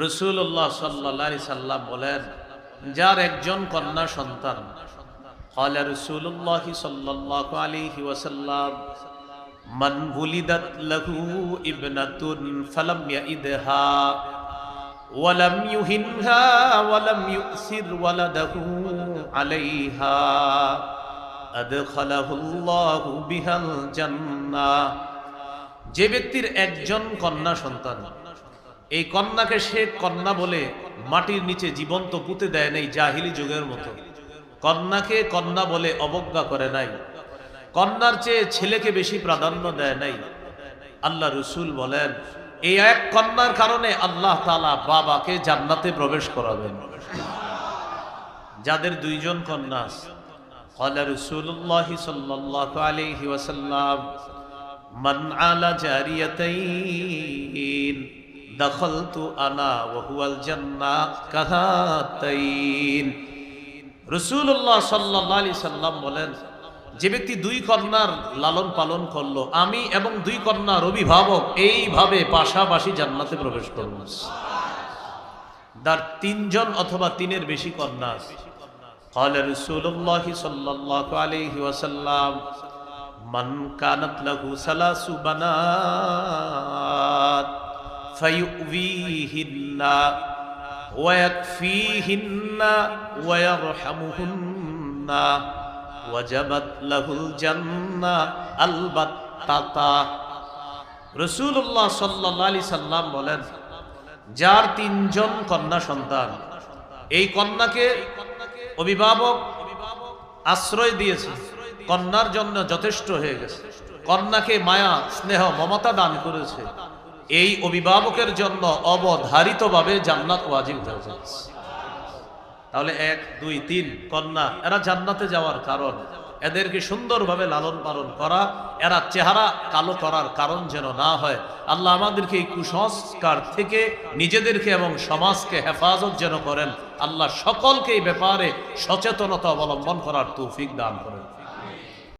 রাসূলুল্লাহ সাল্লাল্লাহু আলাইহি সাল্লাম বলেন, যার একজন কন্যা সন্তান, ক্বালা রাসূলুল্লাহ সাল্লাল্লাহু আলাইহি ওয়াসাল্লাম, মান বুলিদাত লাহু ইবনাতুন ফালাম ইয়াইদহা ওয়ালাম ইউহিনহা ওয়ালাম ইউসির ওয়ালাদাহু আলাইহা আদখালাহুল্লাহু বিহাল জান্নাহ। যে ব্যক্তির একজন কন্যা সন্তান, এই কন্যাকে সে কন্যা বলে মাটির নিচে জীবন্ত পুঁতে দেয় নাই জাহিলি যুগের মতো, কন্যাকে কন্যা বলে অবজ্ঞা করে নাই, কন্যার চেয়ে ছেলেকে বেশি প্রাধান্য দেয় নাই, আল্লাহ রাসূল বলেন এই এক কন্যার কারণে আল্লাহ তাআলা বাবাকে জান্নাতে প্রবেশ করাবেন। যাদের দুইজন কন্যা, ক্বালা রাসূলুল্লাহ সাল্লাল্লাহু আলাইহি ওয়াসাল্লাম, মান আলা জারিয়াতাইন দাখালতু আনা ওয়া হুয়াল জান্নাহ কাহাতাইন। রাসূলুল্লাহ সাল্লাল্লাহু আলাইহি সাল্লাম বলেন, যে ব্যক্তি দুই কন্যার লালন পালন করলো, আমি এবং দুই কন্যার অভিভাবক এইভাবে পাশাপাশি জান্নাতে প্রবেশ করব। যার তিনজন অথবা তিনের বেশি কন্যা, ক্বালা রাসূলুল্লাহ সাল্লাল্লাহু আলাইহি ওয়াসাল্লাম, মান কানাত লাহু সালাসু বানাত ফায়ুবিহিন্না ওয়া ইয়াকফিহিন্না ওয়া ইয়ারহামুহুন্না ওয়াজাবাত লাহুল জান্নাহ আলবাত্তাতা। রাসূলুল্লাহ সাল্লাল্লাহু আলাইহি সাল্লাম বলেন, যার তিনজন কন্যা সন্তান, এই কন্যাকে অভিভাবক আশ্রয় দিয়েছে, কন্যার জন্য যথেষ্ট হয়ে গেছে, কন্যাকে মায়া স্নেহ মমতা দান করেছে, এই অভিভাবকের জন্য অবধারিতভাবে জান্নাত ওয়াজিব হয়ে যাচ্ছে। তাহলে 1, 2, 3 কন্যা, এরা জান্নাতে যাওয়ার কারণ, এদেরকে সুন্দরভাবে লালন পালন করা, এরা চেহারা কালো করার কারণ যেন না হয়। আল্লাহ আমাদেরকে এই কুসংস্কার থেকে নিজেদেরকে এবং সমাজকে হেফাজত যেন করেন। আল্লাহ সকলকে এই ব্যাপারে সচেতনতা অবলম্বন করার তৌফিক দান করেন।